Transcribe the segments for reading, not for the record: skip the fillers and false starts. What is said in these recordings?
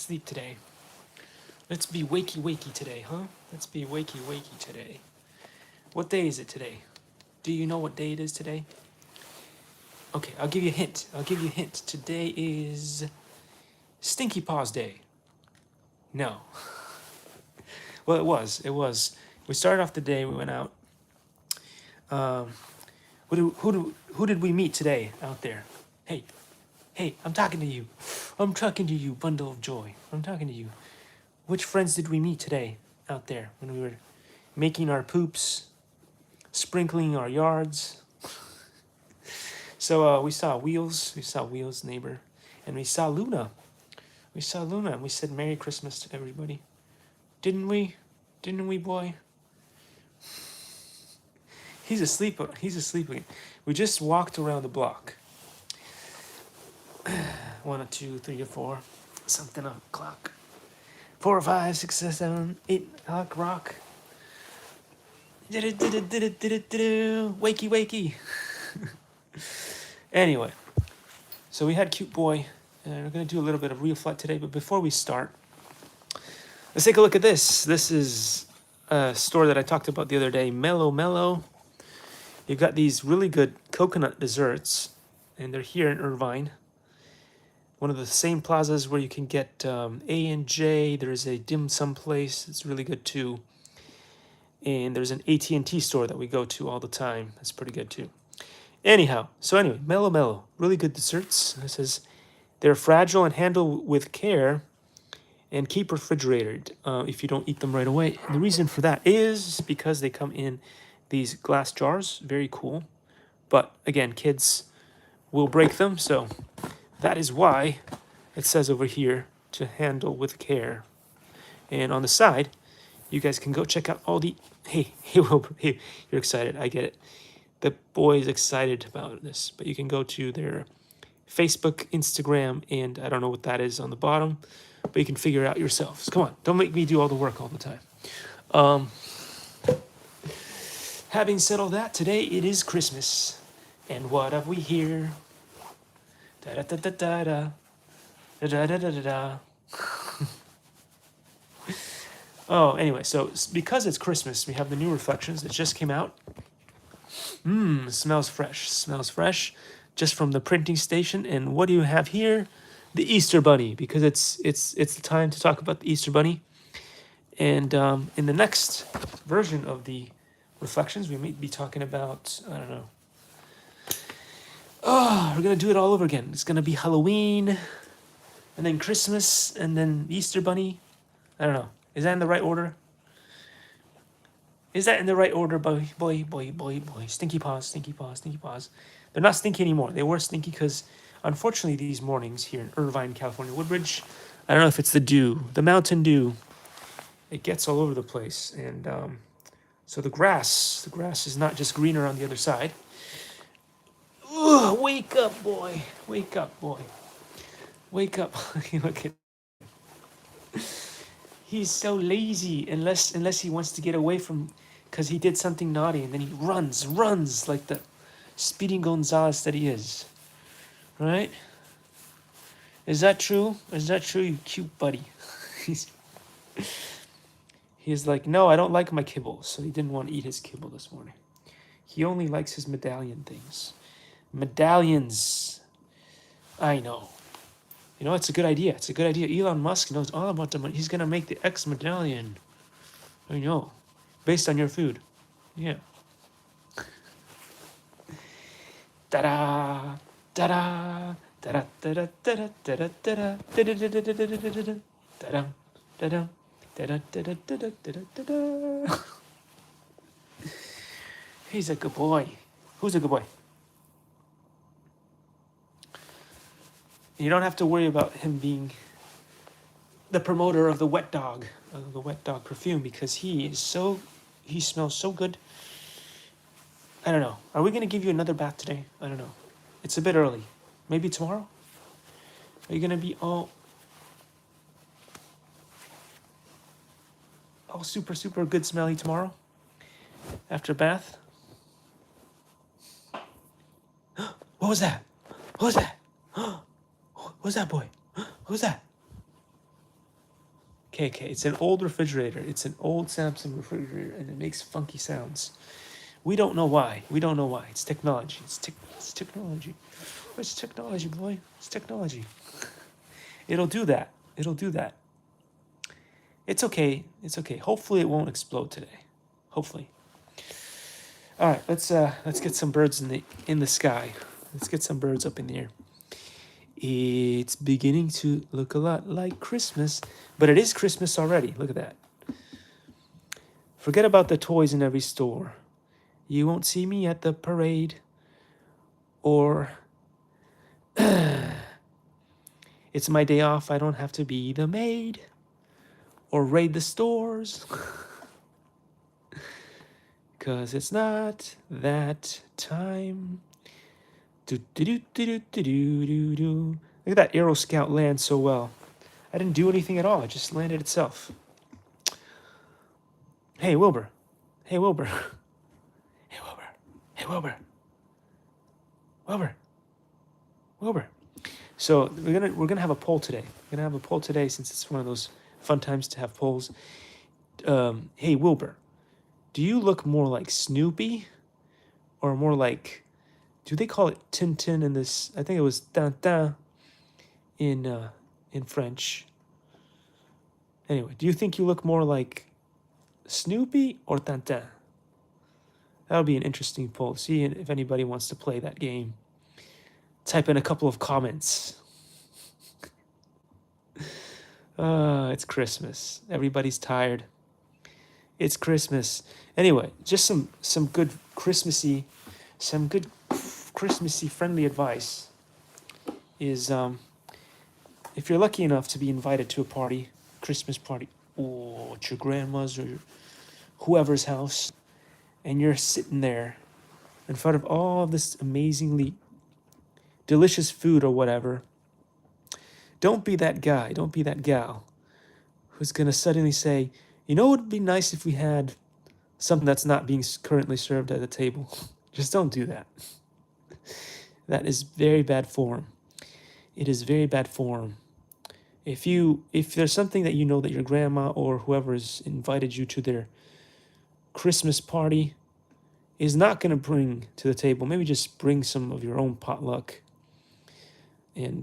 sleep today. Let's be wakey today, huh? Let's be wakey today. What day is it today? Do you know what day it is today? Okay, I'll give you a hint. Today is Stinky Paws Day. No. Well, it was. We started off the day, we went out. Who did we meet today out there? Hey, I'm talking to you. I'm talking to you, bundle of joy. I'm talking to you. Which friends did we meet today out there when we were making our poops, sprinkling our yards? So we saw Wheels' neighbor, and we saw Luna. And we said Merry Christmas to everybody. Didn't we? Didn't we, boy? He's asleep again. We just walked around the block. 1 or 2, 3 or 4, something o'clock. 4 or 5, 6 or 7, 8 o'clock rock. Wakey. Anyway, so we had cute boy, and we're gonna do a little bit of real flight today. But before we start, let's take a look at this. This is a store that I talked about the other day, Mellow. You've got these really good coconut desserts, and they're here in Irvine. One of the same plazas where you can get A&J. There's a dim sum place. It's really good too. And there's an AT&T store that we go to all the time. That's pretty good too. Anyway, Mellow. Really good desserts. It says they're fragile and handle with care and keep refrigerated if you don't eat them right away. And the reason for that is because they come in these glass jars. Very cool. But again, kids will break them. So that is why it says over here to handle with care. And on the side, you guys can go check out all the... Hey, you're excited. I get it. The boy's excited about this. But you can go to their Facebook, Instagram, and I don't know what that is on the bottom. But you can figure it out yourselves. Come on. Don't make me do all the work all the time. Having said all that, today it is Christmas. And what have we here? Da-da-da-da-da-da. Da-da-da-da-da-da. Oh, anyway, so because it's Christmas, we have the new reflections that just came out. Smells fresh. Just from the printing station. And what do you have here? The Easter Bunny, because it's the time to talk about the Easter Bunny. And in the next version of the reflections, we may be talking about, I don't know. Oh, we're gonna do it all over again. It's gonna be Halloween, and then Christmas, and then Easter Bunny. I don't know. Is that in the right order? Boy? Stinky paws. They're not stinky anymore. They were stinky because, unfortunately, these mornings here in Irvine, California, Woodbridge, I don't know if it's the Mountain Dew. It gets all over the place, and so the grass is not just greener on the other side. Ugh, wake up, boy. Wake up. Look at. He's so lazy unless he wants to get away from, because he did something naughty, and then he runs like the Speedy Gonzales that he is. Right? Is that true, you cute buddy? He's like, no, I don't like my kibble. So he didn't want to eat his kibble this morning. He only likes his medallion things. Medallions. I know. You know, it's a good idea. Elon Musk knows all about the money. He's going to make the X medallion. I know. Based on your food. Yeah. Ta-da! Ta-da! Ta-da! Ta-da! Ta-da! Ta-da! Ta-da! Ta-da! Ta-da! Ta-da! Ta-da! He's a good boy. Who's a good boy? You don't have to worry about him being the promoter of the wet dog perfume, because he smells so good. I don't know. Are we going to give you another bath today? I don't know. It's a bit early. Maybe tomorrow? Are you going to be all super good smelly tomorrow? After a bath? What was that? Who's that, boy? Who's that? Okay. It's an old refrigerator. It's an old Samsung refrigerator, and it makes funky sounds. We don't know why. It's technology. It's technology. It's technology, boy. It's technology. It'll do that. It's okay. Hopefully it won't explode today. Hopefully. All right, let's get some birds in the sky. Let's get some birds up in the air. It's beginning to look a lot like Christmas, but it is Christmas already. Look at that. Forget about the toys in every store. You won't see me at the parade, or it's my day off. I don't have to be the maid or raid the stores. 'Cause it's not that time. Look at that Aero Scout land so well. I didn't do anything at all. It just landed itself. Hey, Wilbur. Hey, Wilbur. Hey, Wilbur. Hey, Wilbur. Wilbur. Wilbur. So we're gonna have a poll today. We're gonna have a poll today since it's one of those fun times to have polls. Hey, Wilbur. Do you look more like Snoopy or more like, do they call it Tintin in this? I think it was Tintin in French. Anyway, do you think you look more like Snoopy or Tintin? That'll be an interesting poll. See if anybody wants to play that game. Type in a couple of comments. It's Christmas. Everybody's tired. It's Christmas. Anyway, just some good Christmassy friendly advice is if you're lucky enough to be invited to a party, Christmas party, or at your grandma's or whoever's house, and you're sitting there in front of all of this amazingly delicious food or whatever, don't be that guy, don't be that gal who's gonna suddenly say, you know, it would be nice if we had something that's not being currently served at the table. Just don't do that. That is very bad form. It is very bad form. If there's something that you know that your grandma or whoever has invited you to their Christmas party is not going to bring to the table, maybe just bring some of your own potluck. And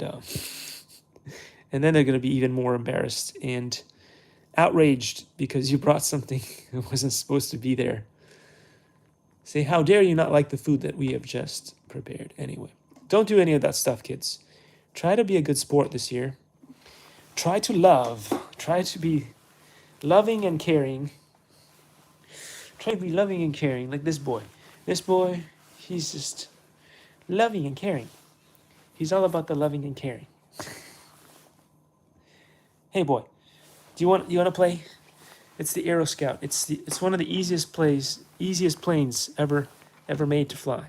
then they're going to be even more embarrassed and outraged because you brought something that wasn't supposed to be there. Say, how dare you not like the food that we have just prepared? Anyway, don't do any of that stuff, kids. Try to be a good sport this year. Try to love. Try to be loving and caring. Try to be loving and caring like this boy. This boy, he's just loving and caring. He's all about the loving and caring. Hey boy, do you want to play? It's the Aero Scout. It's one of the easiest planes ever made to fly.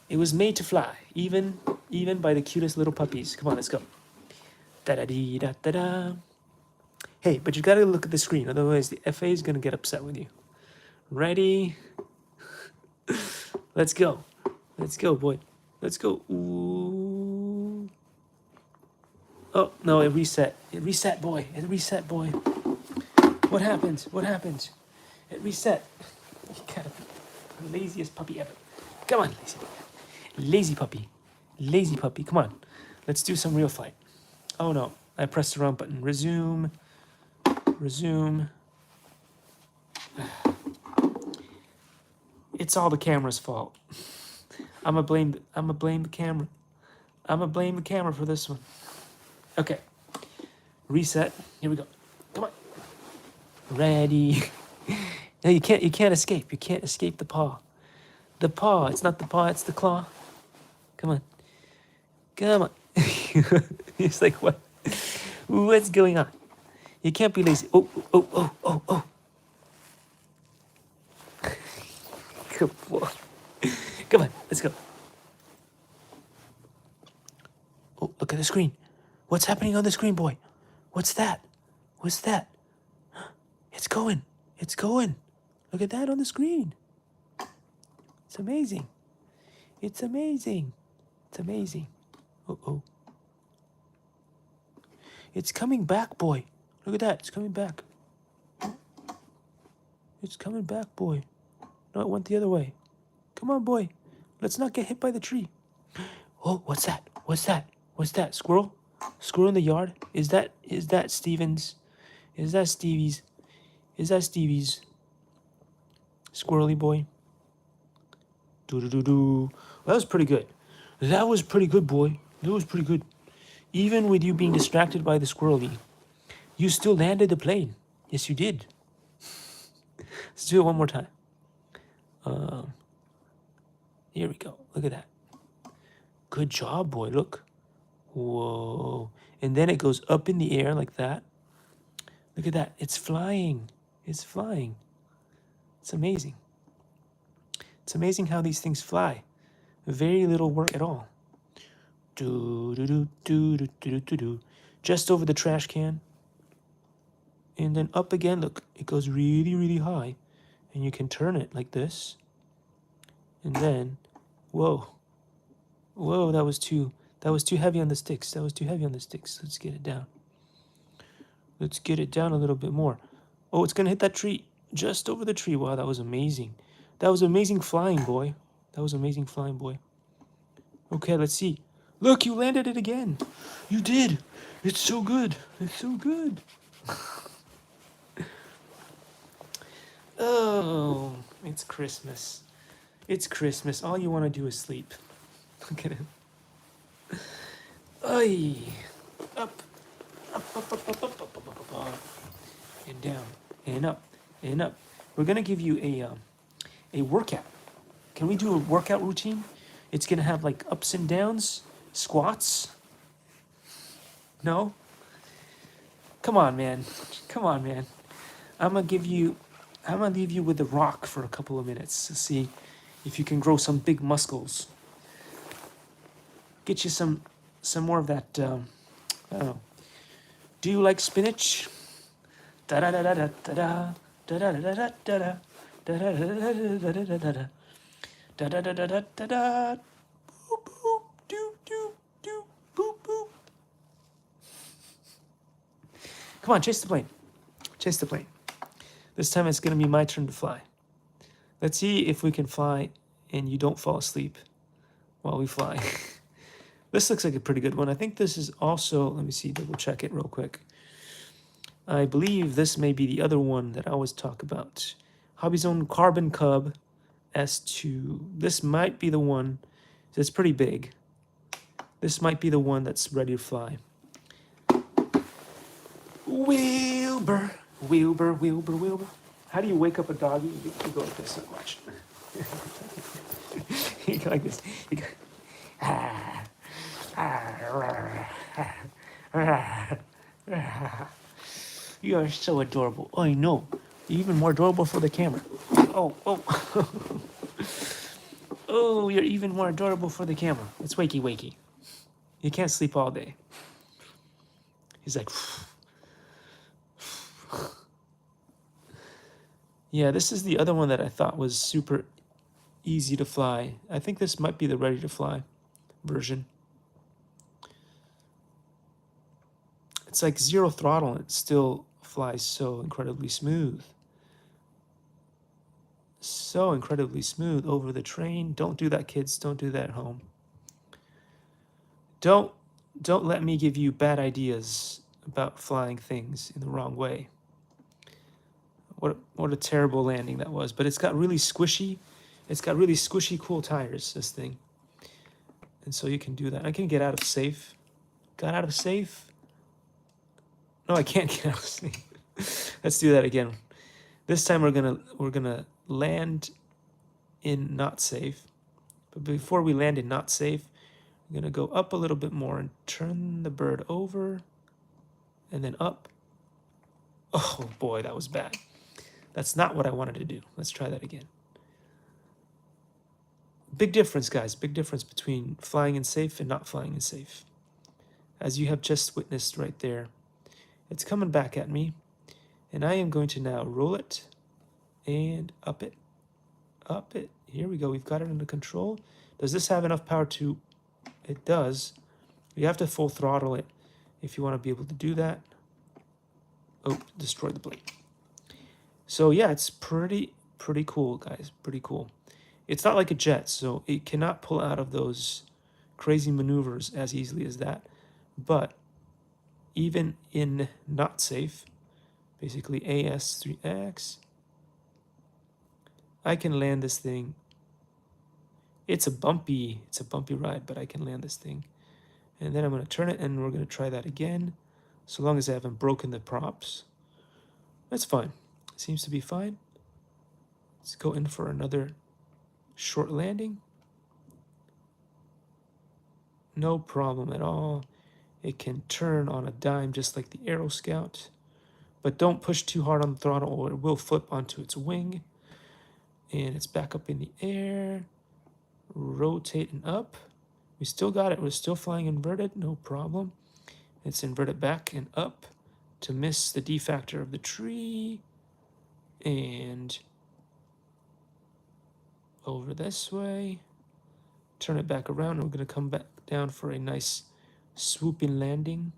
It was made to fly, even by the cutest little puppies. Come on, let's go. Da-da-dee, da-da-da. Hey, but you gotta look at the screen, otherwise the FA is gonna get upset with you. Ready? Let's go. Let's go, boy. Let's go. Ooh. Oh, no, it reset. It reset, boy. It reset, boy. What happened? What happened? It reset. You gotta be the laziest puppy ever. Come on, lazy puppy. Lazy puppy. Lazy puppy. Come on. Let's do some real flight. Oh, no. I pressed the wrong button. Resume. Resume. It's all the camera's fault. I'ma blame the camera. I'ma blame the camera for this one. Okay. Reset. Here we go. Come on. Ready. No, you can't escape. You can't escape the paw. The paw. It's not the paw, it's the claw. Come on. Come on. It's like, what? What's going on? You can't be lazy. Oh. Come on. Come on, let's go. Oh, look at the screen. What's happening on the screen, boy? What's that? What's that? It's going. It's going. Look at that on the screen. It's amazing. It's amazing. It's amazing. Oh. It's coming back, boy. Look at that. It's coming back. It's coming back, boy. No, it went the other way. Come on, boy. Let's not get hit by the tree. Oh, what's that? What's that? What's that? Squirrel? Squirrel in the yard? Is that Steven's? Is that Stevie's? Is that Stevie's? Squirrely boy. Do. That was pretty good. That was pretty good, boy. That was pretty good. Even with you being distracted by the squirrely, you still landed the plane. Yes, you did. Let's do it one more time. Here we go. Look at that. Good job, boy. Look. Whoa. And then it goes up in the air like that. Look at that. It's flying. It's flying. It's amazing. It's amazing how these things fly. Very little work at all. Do. Just over the trash can. And then up again. Look, it goes really, really high. And you can turn it like this. And then, whoa. Whoa, that was too heavy on the sticks. That was too heavy on the sticks. Let's get it down. Let's get it down a little bit more. Oh, it's gonna hit that tree. Just over the tree. Wow, that was amazing. That was amazing flying, boy. That was amazing flying, boy. Okay, let's see. Look, you landed it again. You did. It's so good. It's so good. Oh, it's Christmas. It's Christmas. All you want to do is sleep. Look at him. Ay. Up. And down. And up. And up. We're going to give you a workout. Can we do a workout routine? It's going to have like ups and downs, squats. No? Come on, man. Come on, man. I'm going to leave you with the rock for a couple of minutes to see if you can grow some big muscles. Get you some more of that, I don't know. Do you like spinach? Da da da da da da da da da da da da da da da da da da da. Boop boop doo doo doo boop boop. Come on, chase the plane. Chase the plane. This time it's gonna be my turn to fly. Let's see if we can fly and you don't fall asleep while we fly. This looks like a pretty good one. I think this is also, let me see, double check it real quick. I believe this may be the other one that I always talk about. Hobby's Own Carbon Cub S2. This might be the one, it's pretty big. This might be the one that's ready to fly. Wilbur, Wilbur, Wilbur, Wilbur. How do you wake up a doggy? You go like this. Watch. You go like this. You go, you are so adorable. Oh, I know. You're even more adorable for the camera. Oh. Oh, you're even more adorable for the camera. It's wakey wakey. You can't sleep all day. He's like... Yeah, this is the other one that I thought was super easy to fly. I think this might be the ready to fly version. It's like zero throttle and it still flies so incredibly smooth. So incredibly smooth over the train. Don't do that, kids. Don't do that at home. Don't let me give you bad ideas about flying things in the wrong way. What a terrible landing that was. But it's got really squishy, cool tires, this thing. And so you can do that. I can get out of safe. Got out of safe? No, I can't get out of safe. Let's do that again. This time we're gonna land in not safe. But before we land in not safe, we're gonna go up a little bit more and turn the bird over and then up. Oh boy, that was bad. That's not what I wanted to do. Let's try that again. Big difference, guys. Big difference between flying in safe and not flying in safe. As you have just witnessed right there. It's coming back at me. And I am going to now roll it and up it. Up it. Here we go. We've got it under control. Does this have enough power to... It does. You have to full throttle it if you want to be able to do that. Oh, destroyed the plane. So yeah, it's pretty cool, guys. Pretty cool. It's not like a jet, so it cannot pull out of those crazy maneuvers as easily as that. But even in not safe, basically AS3X, I can land this thing. It's a bumpy ride, but I can land this thing. And then I'm going to turn it, and we're going to try that again, so long as I haven't broken the props. That's fine. Seems to be fine. Let's go in for another short landing. No problem at all. It can turn on a dime just like the Aero Scout. But don't push too hard on the throttle or it will flip onto its wing. And it's back up in the air. Rotate and up. We still got it. We're still flying inverted. No problem. It's inverted back and up to miss the D factor of the tree. And over this way. Turn it back around. And we're going to come back down for a nice swooping landing.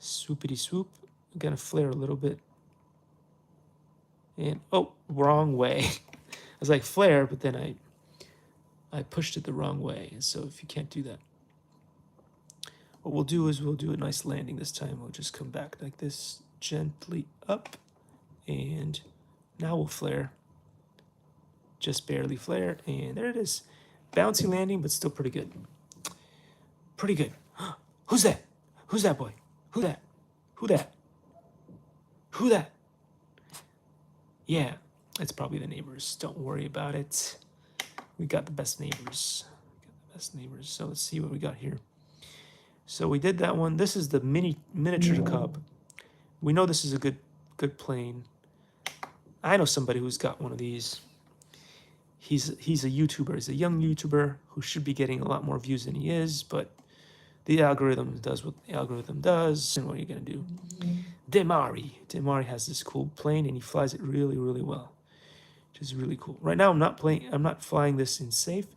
Swoopity swoop. I'm going to flare a little bit. And, oh, wrong way. I was like, flare, but then I pushed it the wrong way. And so if you can't do that, what we'll do is we'll do a nice landing this time. We'll just come back like this, gently up. And now we'll flare. Just barely flare. And there it is. Bouncy landing, but still pretty good. Pretty good. Who's that? Who's that boy? Who that? Who that? Who that? Yeah, it's probably the neighbors. Don't worry about it. We got the best neighbors. So let's see what we got here. So we did that one. This is the miniature Cub. We know this is a good plane. I know somebody who's got one of these. He's a YouTuber. He's a young YouTuber who should be getting a lot more views than he is, but the algorithm does what the algorithm does. And what are you gonna do? Demari has this cool plane and he flies it really, really well, which is really cool. Right now I'm not flying this in safe,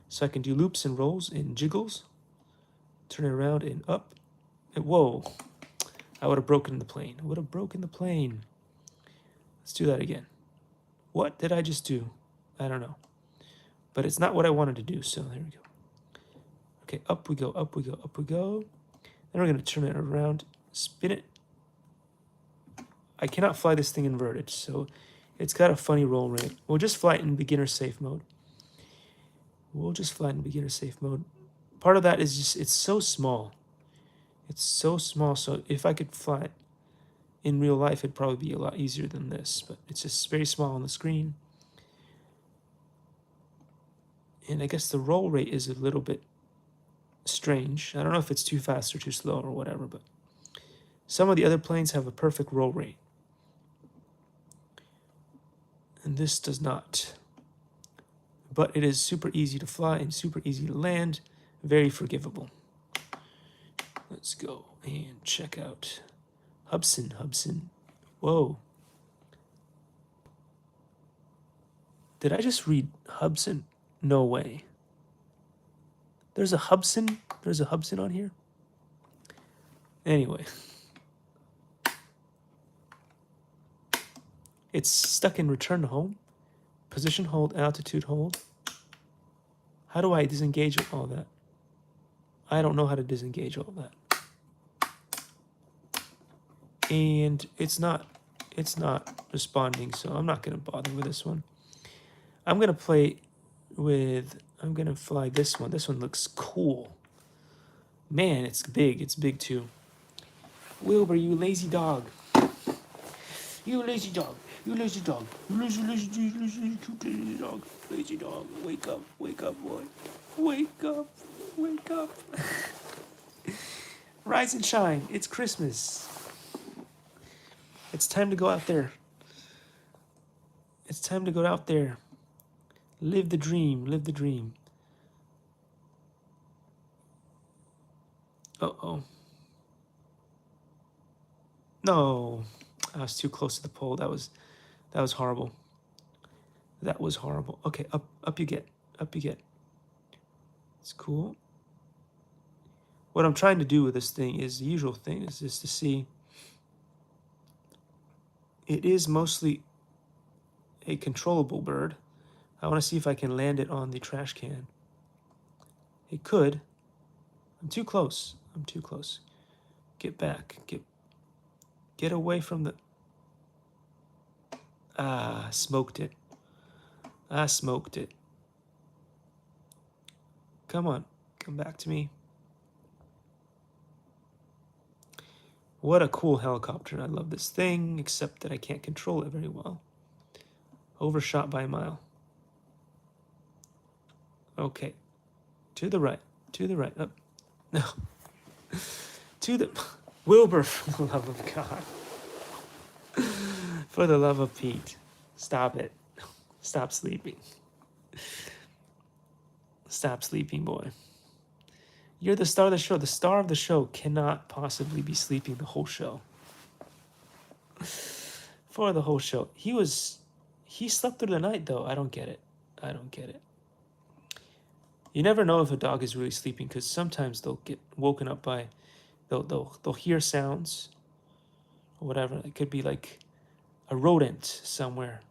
so I can do loops and rolls and jiggles. Turn it around and up. And whoa, I would have broken the plane. Let's do that again. What did I just do? I don't know. But it's not what I wanted to do, so there we go. Okay, up we go, up we go, up we go. Then we're gonna turn it around, spin it. I cannot fly this thing inverted, so it's got a funny roll rate. We'll just fly it in beginner safe mode. Part of that is just, it's so small. So if I could fly it in real life, it'd probably be a lot easier than this, but it's just very small on the screen. And I guess the roll rate is a little bit strange. I don't know if it's too fast or too slow or whatever, but some of the other planes have a perfect roll rate. And this does not. But it is super easy to fly and super easy to land. Very forgivable. Let's go and check out Hubson. Whoa. Did I just read Hubson? No way. There's a Hubson on here? Anyway. It's stuck in return to home. Position hold, altitude hold. How do I disengage all that? I don't know how to disengage all that. And it's not responding, so I'm not gonna bother with this one. I'm gonna fly this one. This one looks cool. Man, it's big too. Wilbur, you lazy dog. You lazy dog. Lazy dog. Wake up, boy. Wake up. Rise and shine. It's Christmas. It's time to go out there. Live the dream. Uh-oh. No. I was too close to the pole. That was horrible. Okay, up you get. It's cool. What I'm trying to do with this thing is the usual thing, is just to see It is mostly a controllable bird. I want to see if I can land it on the trash can. It could. I'm too close. I'm too close. Get back. Get away from the... Ah, smoked it. I smoked it. Come on. Come back to me. What a cool helicopter. I love this thing, except that I can't control it very well. Overshot by a mile. Okay. To the right. To the right. Up. No. To the... Wilbur, for the love of God. For the love of Pete. Stop it. Stop sleeping. Stop sleeping, boy. You're the star of the show. The star of the show cannot possibly be sleeping the whole show. For the whole show. He slept through the night, though. I don't get it. I don't get it. You never know if a dog is really sleeping, because sometimes they'll get woken up by... They'll hear sounds or whatever. It could be like a rodent somewhere.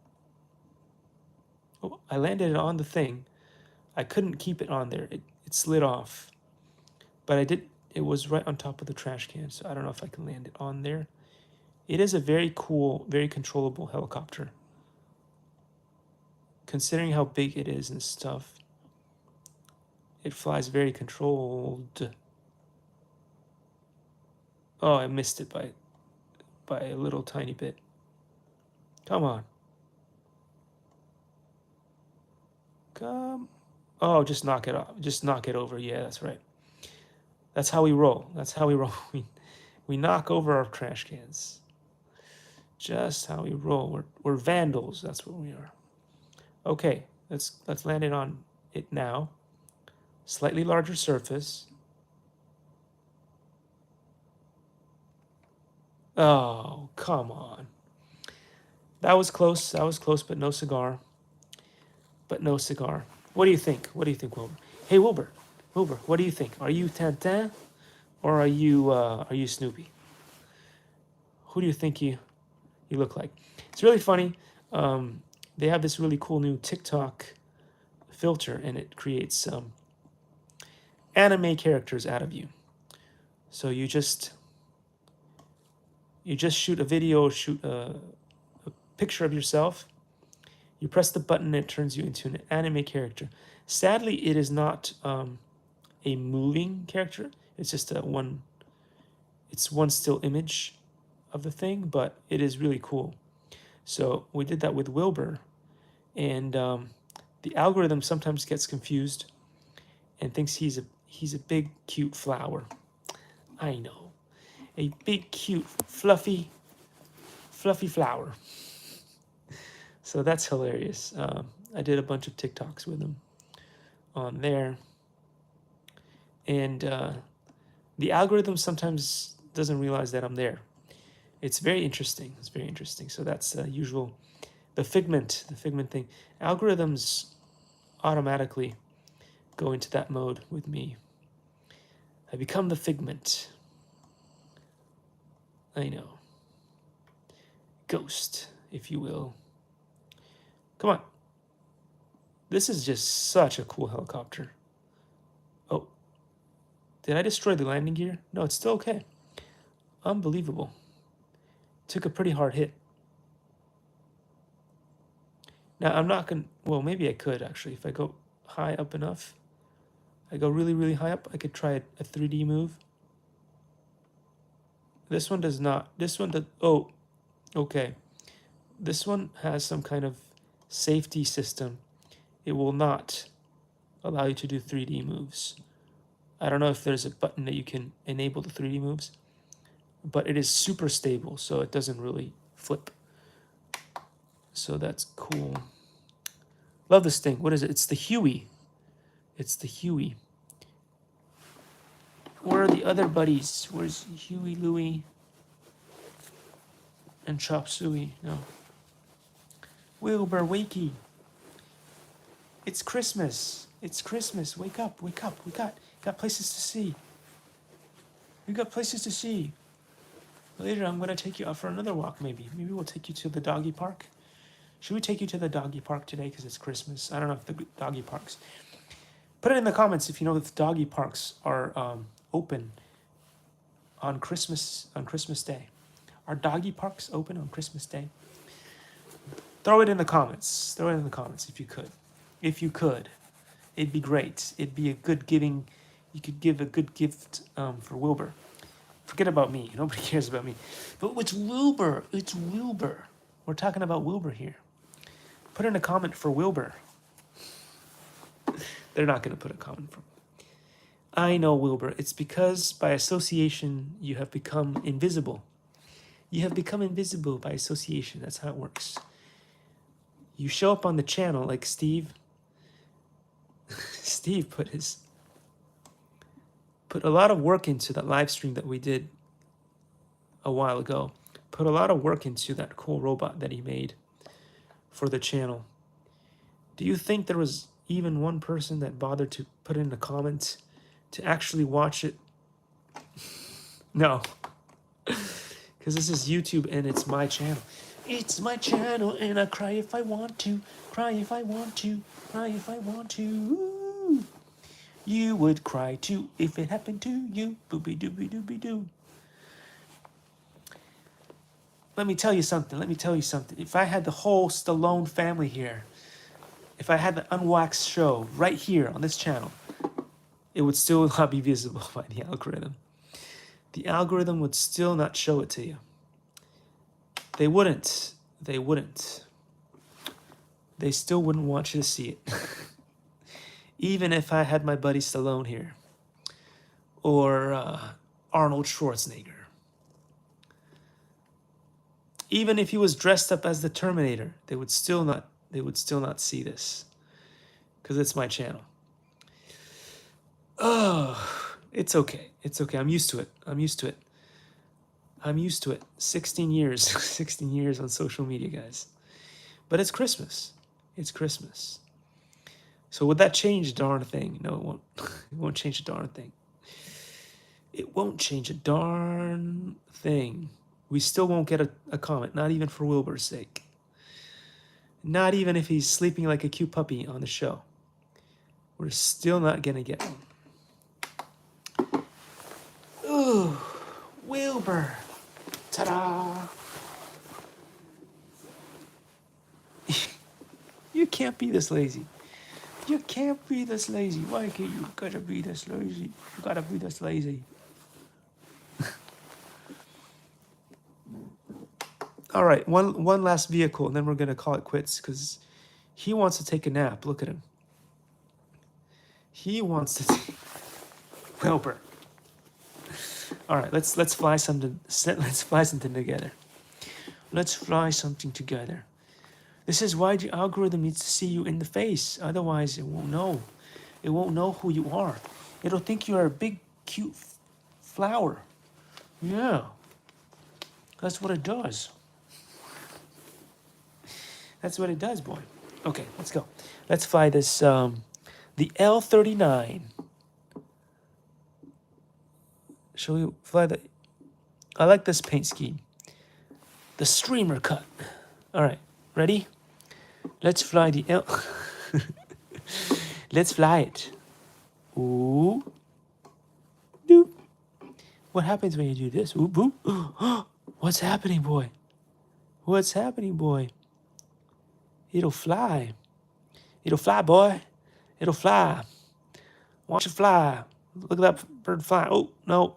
Oh, I landed it on the thing. I couldn't keep it on there. It slid off. But I did. It was right on top of the trash can, so I don't know if I can land it on there. It is a very cool, very controllable helicopter. Considering how big it is and stuff, it flies very controlled. Oh, I missed it by a little tiny bit. Come on. Come. Oh, just knock it off. Just knock it over. Yeah, that's right. That's how we roll. That's how we roll. We knock over our trash cans. Just how we roll. We're vandals. That's what we are. Okay, let's land it on it now. Slightly larger surface. Oh, come on. That was close. That was close, but no cigar. But no cigar. What do you think? What do you think, Wilbur? Hey, Wilbur. Wilbur, what do you think? Are you Tintin or are you Snoopy? Who do you think you look like? It's really funny. They have this really cool new TikTok filter, and it creates anime characters out of you. So you just shoot a video, shoot a picture of yourself. You press the button, and it turns you into an anime character. Sadly, it is not a moving character. It's just one still image of the thing, but it is really cool. So we did that with Wilbur, and the algorithm sometimes gets confused and thinks he's a big cute flower. I know, a big cute fluffy flower. So that's hilarious. I did a bunch of TikToks with him on there, and the algorithm sometimes doesn't realize that I'm there. It's very interesting. It's very interesting. So that's usual. The Figment thing. Algorithms automatically go into that mode with me. I become the Figment. I know. Ghost, if you will. Come on. This is just such a cool helicopter. Oh. Did I destroy the landing gear? No, it's still okay. Unbelievable. Took a pretty hard hit. Now, I'm not going to... Well, maybe I could, actually. If I go high up enough. I go really, really high up. I could try a 3D move. This one does not. This one does... Oh, okay. This one has some kind of safety system. It will not allow you to do 3D moves. I don't know if there's a button that you can enable the 3D moves, but it is super stable, so it doesn't really flip. So that's cool. Love this thing. What is it? It's the Huey. It's the Huey. Where are the other buddies? Where's Huey, Louie, and Chop Suey? No. Wilbur, wakey. It's Christmas. It's Christmas. Wake up, wake up. We got places to see. We got places to see. Later, I'm gonna take you out for another walk. Maybe we'll take you to the doggy park. Should we take you to the doggy park today because it's Christmas? I don't know if the doggy parks. Put it in the comments if you know if doggy parks are open on Christmas Day. Are doggy parks open on Christmas Day? Throw it in the comments. Throw it in the comments if you could. If you could, it'd be great. It'd be a good giving. You could give a good gift for Wilbur. Forget about me. Nobody cares about me. But it's Wilbur. It's Wilbur. We're talking about Wilbur here. Put in a comment for Wilbur. They're not going to put a comment for me. I know, Wilbur. It's because by association you have become invisible. You have become invisible by association. That's how it works. You show up on the channel like Steve. Steve put a lot of work into that live stream that we did a while ago. Put a lot of work into that cool robot that he made for the channel. Do you think there was even one person that bothered to put in a comment to actually watch it? No. Because this is YouTube and it's my channel. It's my channel and I cry if I want to. Cry if I want to. Cry if I want to. Ooh. You would cry too if it happened to you. Boopy doopy doopy doo. Let me tell you something. If I had the whole Stallone family here, if I had the Unwaxed show right here on this channel, it would still not be visible by the algorithm. The algorithm would still not show it to you. They wouldn't. They still wouldn't want you to see it. Even if I had my buddy Stallone here. Or Arnold Schwarzenegger. Even if he was dressed up as the Terminator, they would still not see this. Because it's my channel. Oh, it's okay. I'm used to it. 16 years. 16 years on social media, guys. But it's Christmas. So would that change a darn thing? No, it won't. It won't change a darn thing. It won't change a darn thing. We still won't get a comment, not even for Wilbur's sake. Not even if he's sleeping like a cute puppy on the show. We're still not gonna get one. Ooh, Wilbur. Ta-da! You can't be this lazy. Why can't you gotta be this lazy? You gotta be this lazy. All right, one last vehicle, and then we're gonna call it quits because he wants to take a nap. Look at him. He wants to take Wilbur. All right, let's fly something. Let's fly something together. This is why the algorithm needs to see you in the face. Otherwise, it won't know. It won't know who you are. It'll think you are a big, cute flower. Yeah, that's what it does. That's what it does, boy. Okay, let's go. Let's fly this, the L-39. Shall we fly the... I like this paint scheme. The streamer cut. All right, ready? Let's fly the L... Let's fly it. Ooh. Doop. What happens when you do this? Ooh, boop. What's happening, boy? What's happening, boy? It'll fly. It'll fly, boy. It'll fly. Watch it fly. Look at that bird fly. Oh, no.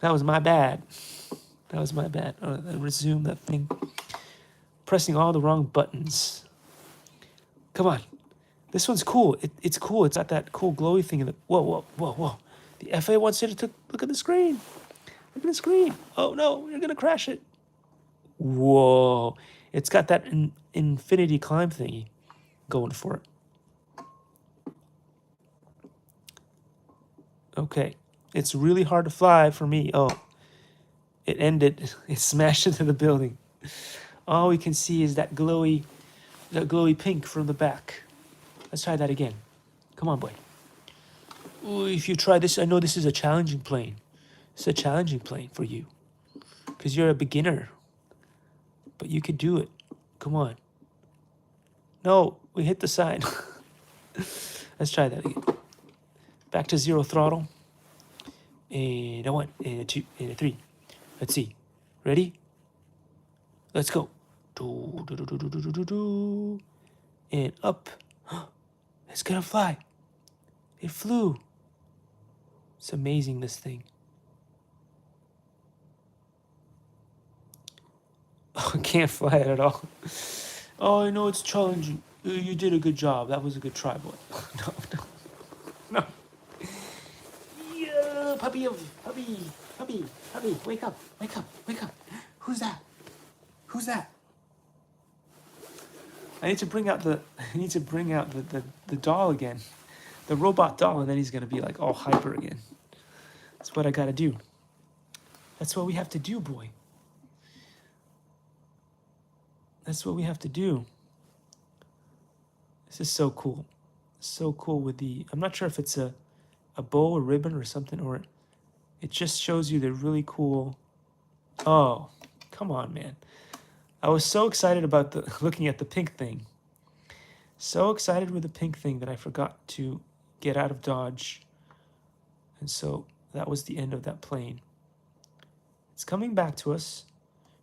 That was my bad. Resume that thing. Pressing all the wrong buttons. Come on. This one's cool. It's cool. It's got that cool glowy thing in the... Whoa. The FA wants you to look at the screen. Look at the screen. Oh, no. You're going to crash it. Whoa. It's got that infinity climb thingy going for it. Okay. It's really hard to fly for me. Oh. It ended. It smashed into the building. All we can see is that glowy pink from the back. Let's try that again. Come on, boy. Ooh, if you try this, I know this is a challenging plane. It's a challenging plane for you because you're a beginner, but you could do it. Come on. No, we hit the side. Let's try that again. Back to 0 throttle. And a 1, and a 2, and a 3. Let's see. Ready? Let's go. Do, do, do, do, do, do, do, do. And up. It's gonna fly. It flew. It's amazing, this thing. Oh, I can't fly it at all. Oh, I know it's challenging. You did a good job. That was a good try, boy. No, no, no. Yeah, puppy, wake up, wake up, wake up. Who's that? Who's that? I need to bring out the doll again. The robot doll, and then he's gonna be like all hyper again. That's what I gotta do. That's what we have to do, boy. That's what we have to do. This is so cool. So cool with the, I'm not sure if it's a bow or ribbon or something, or it just shows you the really cool, oh, come on, man. I was so excited about the looking at the pink thing. So excited with the pink thing that I forgot to get out of Dodge. And so that was the end of that plane. It's coming back to us.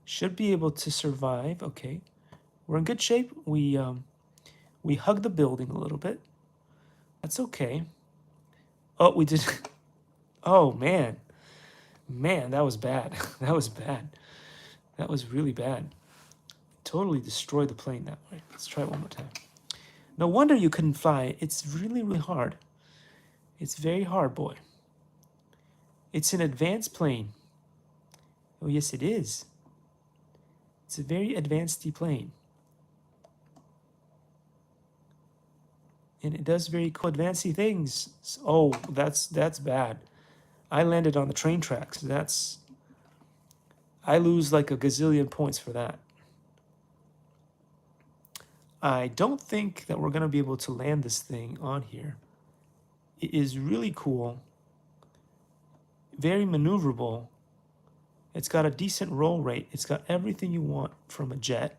Should be able to survive. Okay. We're in good shape. We hugged the building a little bit. That's okay. Oh, we did. Oh, man. Man, that was bad. That was bad. That was really bad. Totally destroyed the plane that way. Let's try it one more time. No wonder you couldn't fly. It's really, really hard. It's very hard, boy. It's an advanced plane. Oh, yes, it is. It's a very advanced plane. And it does very cool advanced things. Oh, that's bad. I landed on the train tracks. I lose like a gazillion points for that. I don't think that we're going to be able to land this thing on here. It is really cool. Very maneuverable. It's got a decent roll rate. It's got everything you want from a jet,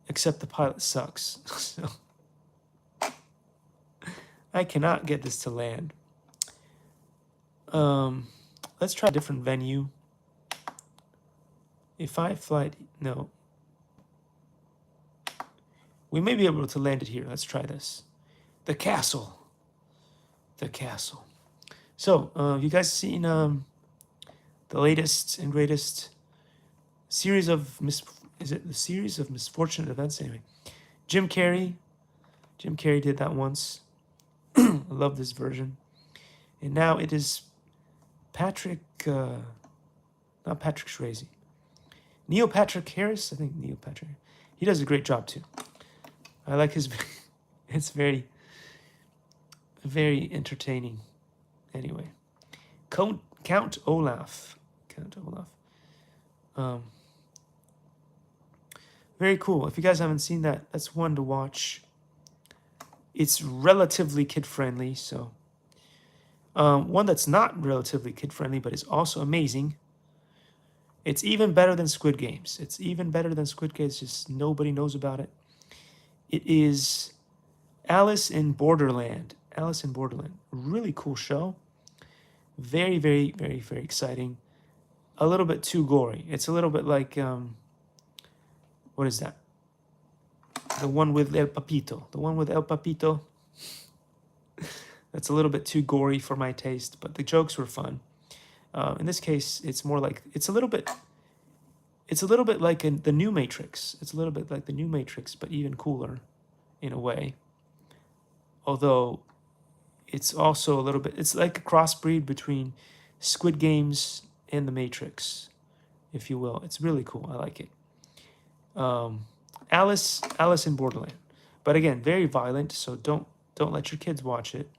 except the pilot sucks. So I cannot get this to land. Let's try a different venue. If I fly, no. We may be able to land it here. Let's try this. The castle. The castle. So, you guys seen the latest and greatest series of is it the series of misfortunate events? Anyway, Jim Carrey did that once. I love this version. And now it is Patrick, not Patrick Swayze. Neil Patrick Harris, I think Neil Patrick. He does a great job too. I like his, it's very, very entertaining. Anyway, Count Olaf. Very cool. If you guys haven't seen that, that's one to watch. It's relatively kid-friendly, so. One that's not relatively kid-friendly, but is also amazing. It's even better than Squid Games. It's even better than Squid Games, just nobody knows about it. It is Alice in Borderland. Alice in Borderland. Really cool show. Very, very, very, very exciting. A little bit too gory. It's a little bit like, what is that? The one with El Papito. The one with El Papito. That's a little bit too gory for my taste, but the jokes were fun. In this case, it's more like, it's a little bit like the new Matrix. It's a little bit like the new Matrix, but even cooler in a way. Although it's also a little bit, it's like a crossbreed between Squid Games and the Matrix, if you will. It's really cool. I like it. Alice in Borderland. But again, very violent, so don't let your kids watch it.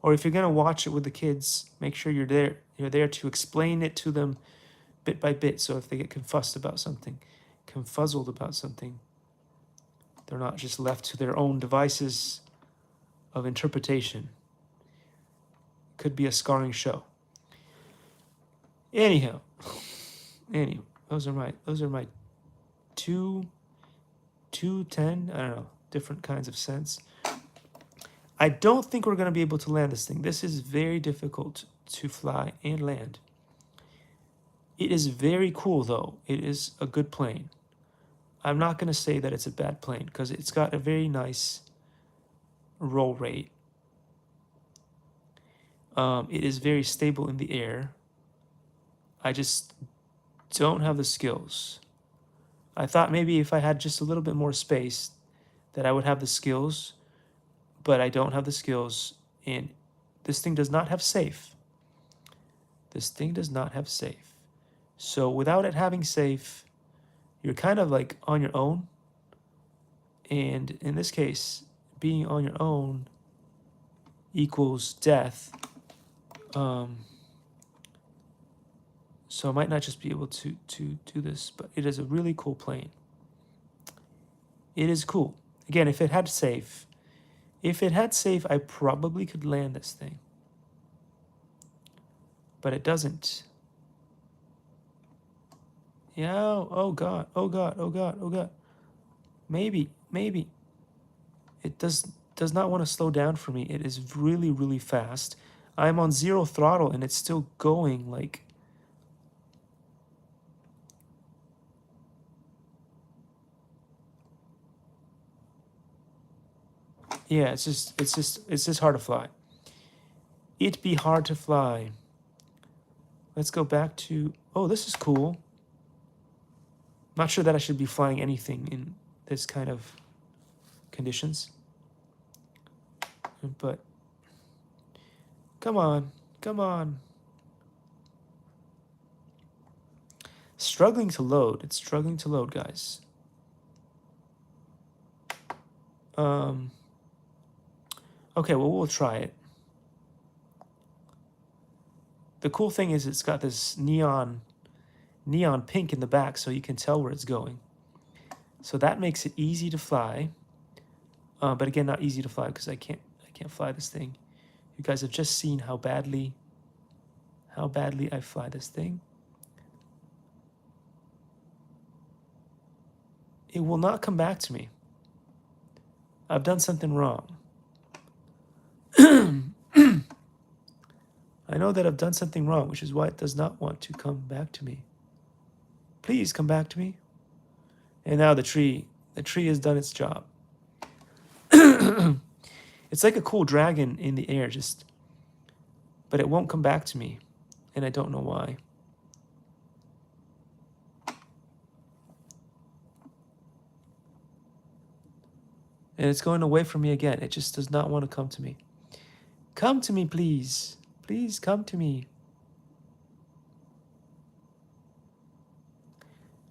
Or if you're gonna watch it with the kids, make sure you're there to explain it to them bit by bit. So if they get confuzzled about something, they're not just left to their own devices of interpretation. Could be a scarring show. Anyhow, those are my two 10. I don't know, different kinds of cents. I don't think we're gonna be able to land this thing. This is very difficult to fly and land. It is very cool though. It is a good plane. I'm not gonna say that it's a bad plane because it's got a very nice roll rate. It is very stable in the air. I just don't have the skills. I thought maybe if I had just a little bit more space that I would have the skills, but I don't have the skills, and this thing does not have safe. This thing does not have safe. So without it having safe, you're kind of like on your own. And in this case, being on your own equals death. So I might not just be able to do this, but it is a really cool plane. It is cool. Again, if it had safe, I probably could land this thing. But it doesn't. Yeah, oh God, oh God, oh God, oh God. Maybe. It does not want to slow down for me. It is really, really fast. I'm on 0 throttle and it's still going like... Yeah, it's just hard to fly. It be hard to fly. Let's go back to... Oh, this is cool. Not sure that I should be flying anything in this kind of conditions. But come on. Struggling to load. It's struggling to load, guys. Okay, well, we'll try it. The cool thing is it's got this neon pink in the back, so you can tell where it's going. So that makes it easy to fly. But again, not easy to fly because I can't fly this thing. You guys have just seen how badly I fly this thing. It will not come back to me. I've done something wrong. I know that I've done something wrong, which is why it does not want to come back to me. Please come back to me. And now the tree has done its job. It's like a cool dragon in the air, but it won't come back to me, and I don't know why. And it's going away from me again. It just does not want to come to me. Come to me, please. Please come to me.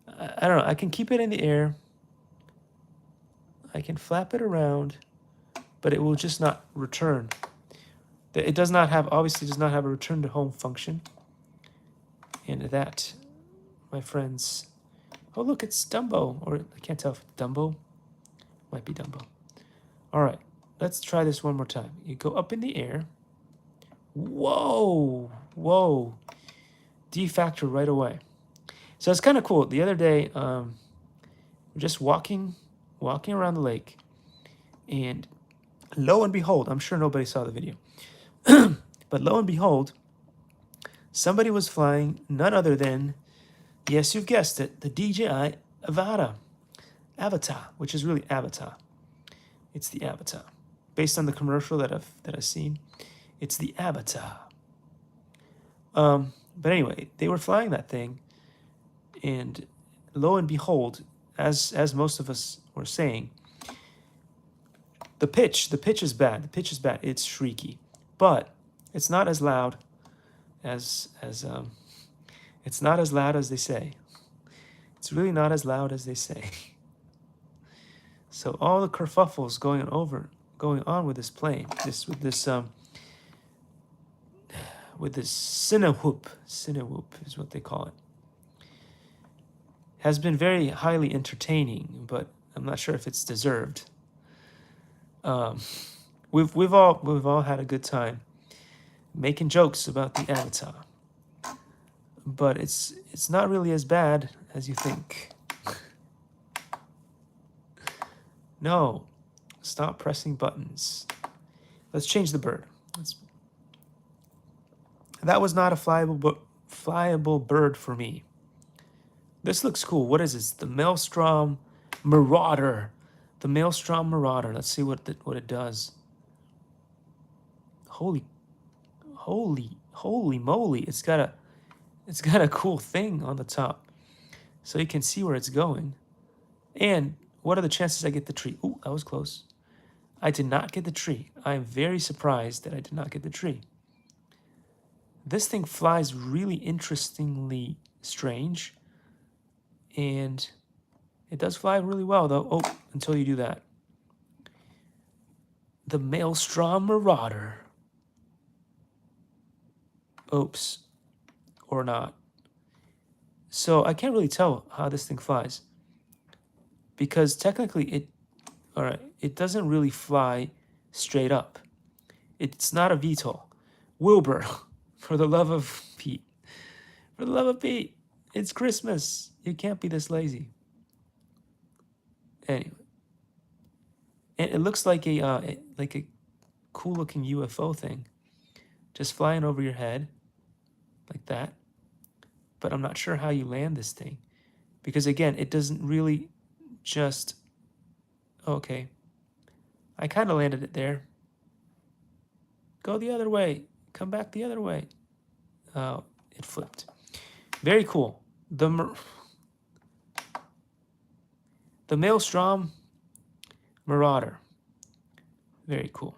I don't know. I can keep it in the air. I can flap it around, but it will just not return. It does not have, obviously does not have a return to home function. And that, my friends... Oh, look, it's Dumbo. Or I can't tell if it's Dumbo. Might be Dumbo. All right, let's try this one more time. You go up in the air. Whoa. D-factor right away. So it's kind of cool. The other day, we're just walking around the lake, and lo and behold, I'm sure nobody saw the video, but lo and behold, somebody was flying none other than, yes, you've guessed it, the DJI Avatar, which is really Avatar. It's the Avatar. Based on the commercial that I've seen, it's the Avatar. But anyway, they were flying that thing, and lo and behold, as most of us were saying, the pitch is bad. It's shrieky, but it's not as loud as it's not as loud as they say. It's really not as loud as they say. So all the kerfuffles going on with this plane, with this cinewhoop is what they call it, has been very highly entertaining, but I'm not sure if it's deserved. We've all had a good time making jokes about the Avatar. but it's not really as bad as you think. No, stop pressing buttons. Let's change the bird. That was not a flyable bird for me. This looks cool. What is this? The Maelstrom Marauder. The Maelstrom Marauder. Let's see what it does. Holy moly! It's got a cool thing on the top, so you can see where it's going. And what are the chances I get the tree? Ooh, that was close. I did not get the tree. I am very surprised that I did not get the tree. This thing flies really interestingly strange, and it does fly really well though. Oh, until you do that. The Maelstrom Marauder. Oops. Or not. So I can't really tell how this thing flies, because technically it doesn't really fly straight up. It's not a VTOL. Wilbur, for the love of Pete. For the love of Pete. It's Christmas. You can't be this lazy. Anyway. And it looks like a cool looking UFO thing. Just flying over your head. Like that. But I'm not sure how you land this thing. Because again, it doesn't really just... Okay. I kind of landed it there. Go the other way. Come back the other way. Oh, it flipped. Very cool. The Maelstrom Marauder. Very cool.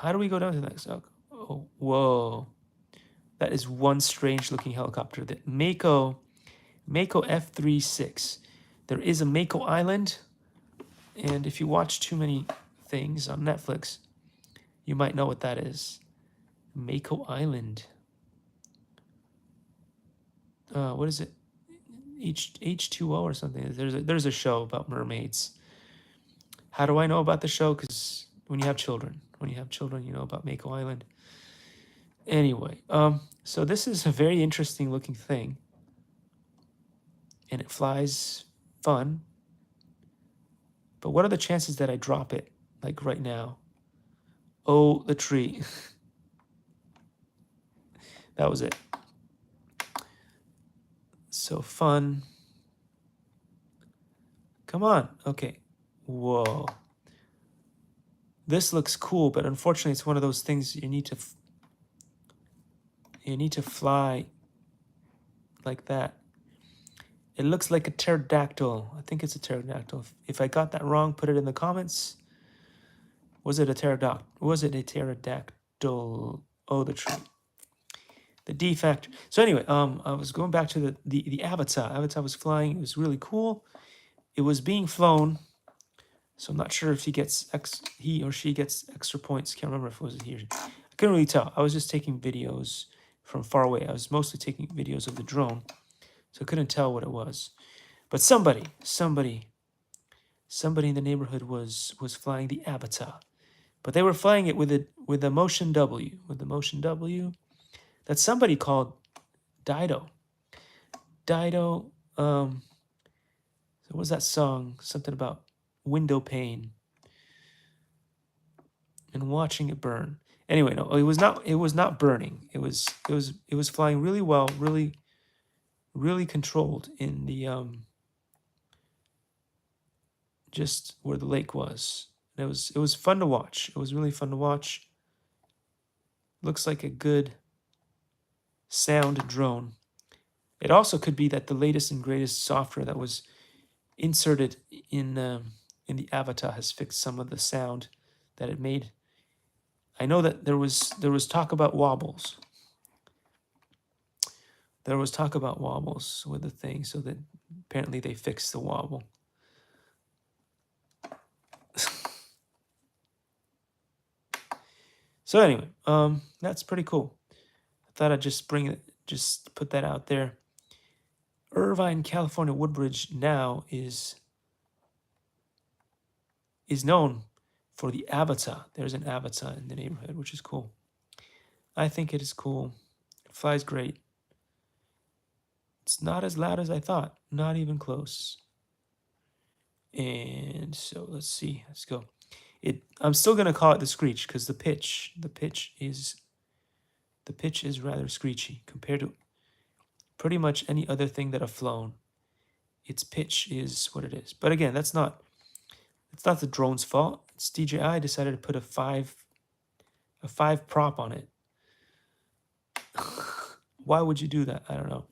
How do we go down to the next? Oh, whoa. That is one strange looking helicopter. The Mako F-36. There is a Mako Island. And if you watch too many things on Netflix, you might know what that is. Mako Island. What is it? H2O or something. There's a show about mermaids. How do I know about the show? Because when you have children, you know about Mako Island. Anyway, so this is a very interesting looking thing, and it flies fun. But what are the chances that I drop it like right now? Oh, the tree. That was it. So fun. Come on. Okay. Whoa. This looks cool, but unfortunately it's one of those things you need to fly like that. It looks like a pterodactyl. I think it's a pterodactyl. If I got that wrong, put it in the comments. Was it a pterodactyl? Oh, the tree. The D factor. So anyway, I was going back to the Avatar. Avatar was flying. It was really cool. It was being flown. So I'm not sure if he or she gets extra points. Can't remember if it was here. I couldn't really tell. I was just taking videos from far away. I was mostly taking videos of the drone, so I couldn't tell what it was. But somebody in the neighborhood was flying the Avatar, but they were flying it with the motion W, that somebody called Dido. So what was that song? Something about window pane and watching it burn. Anyway, no, it was not burning. It was flying really well, really controlled in the just where the lake was. And it was fun to watch. It was really fun to watch. Looks like a good sound drone. It also could be that the latest and greatest software that was inserted in the Avatar has fixed some of the sound that it made. I know that there was talk about wobbles. There was talk about wobbles with the thing, so that apparently they fixed the wobble. So anyway, that's pretty cool. I thought I'd just put that out there. Irvine, California Woodbridge now is known for the Avatar. There's an Avatar in the neighborhood, which is cool. I think it is cool. Flies great. It's not as loud as I thought. Not even close. And so let's see. Let's go. I'm still gonna call it the screech because the pitch is rather screechy compared to pretty much any other thing that I've flown. Its pitch is what it is. But again, it's not the drone's fault. It's DJI decided to put a five prop on it. Why would you do that? I don't know.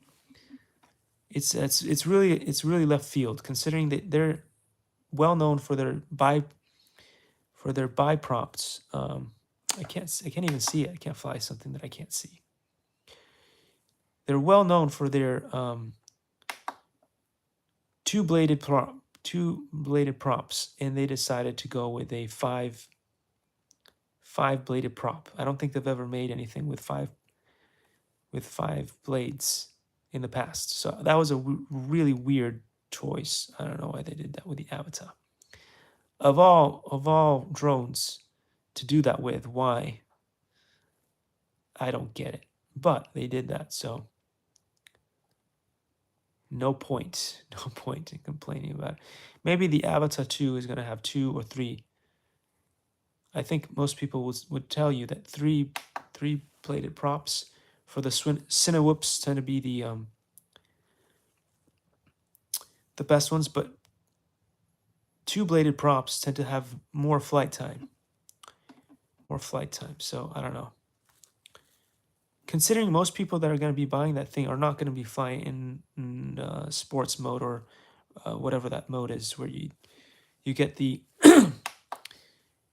It's really left field considering that they're well known for their buy props. I can't even see it. I can't fly something that I can't see. They're well known for their two-bladed props, and they decided to go with a five-bladed prop. I don't think they've ever made anything with five blades in the past. So that was a really weird choice. I don't know why they did that with the Avatar. Of all drones to do that with, why? I don't get it. But they did that, so no point in complaining about it. Maybe the Avatar 2 is going to have 2 or 3. I think most people would tell you that three-bladed props for the Cinewhoops tend to be the best ones, but two-bladed props tend to have more flight time. So I don't know. Considering most people that are going to be buying that thing are not going to be flying in sports mode or whatever that mode is, where you get the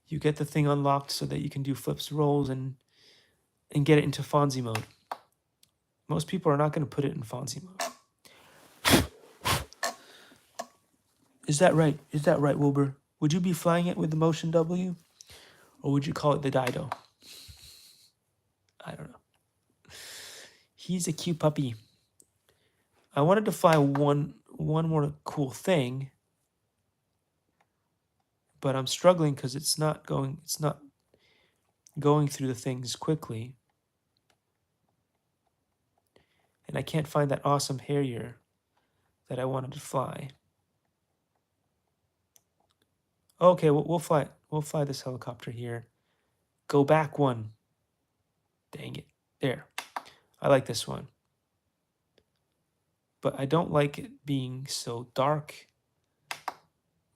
you get the thing unlocked so that you can do flips, rolls, and get it into Fonzie mode. Most people are not going to put it in Fonzie mode. Is that right? Wilbur? Would you be flying it with the Motion W, or would you call it the Dido? I don't know. He's a cute puppy. I wanted to fly one more cool thing, but I'm struggling because it's not going through the things quickly. And I can't find that awesome Harrier that I wanted to fly. Okay, we'll fly this helicopter here. Go back one. Dang it. There. I like this one. But I don't like it being so dark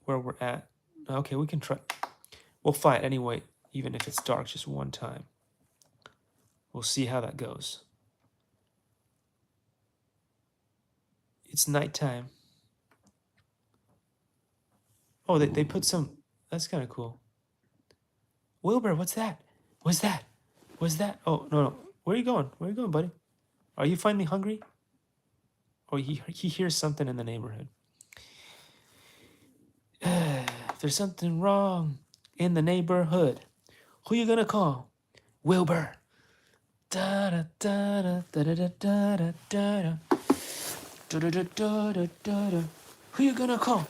where we're at. Okay, we can try. We'll fly it anyway, even if it's dark, just one time. We'll see how that goes. It's nighttime. Oh, they put some... That's kind of cool. Wilbur, what's that? What's that? Oh, no. Where are you going? Buddy? Are you finally hungry? Oh, he hears something in the neighborhood. If there's something wrong in the neighborhood, who you gonna call? Wilbur. Da da da da da da da da da da da da da da. Who you gonna call?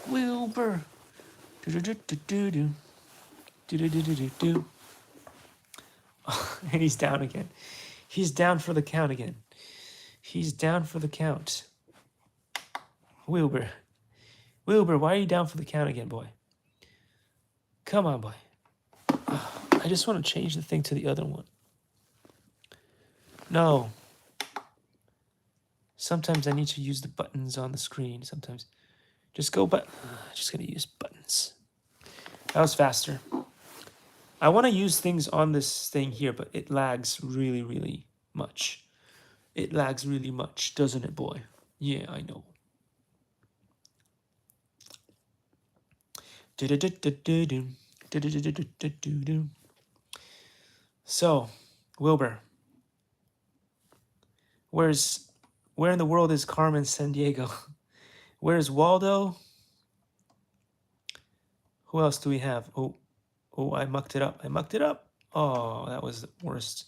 Wilbur. Do do do do do do do do do do do. And he's down again. He's down for the count again. Wilbur, why are you down for the count again, boy? Come on, boy. I just want to change the thing to the other one. No. Sometimes I need to use the buttons on the screen. Sometimes just go, but just gonna use buttons. That was faster. I want to use things on this thing here, but it lags really, really much. Doesn't it, boy? Yeah, I know. So, Wilbur, where in the world is Carmen Sandiego? Where's Waldo? Who else do we have? Oh, I mucked it up. Oh, that was the worst.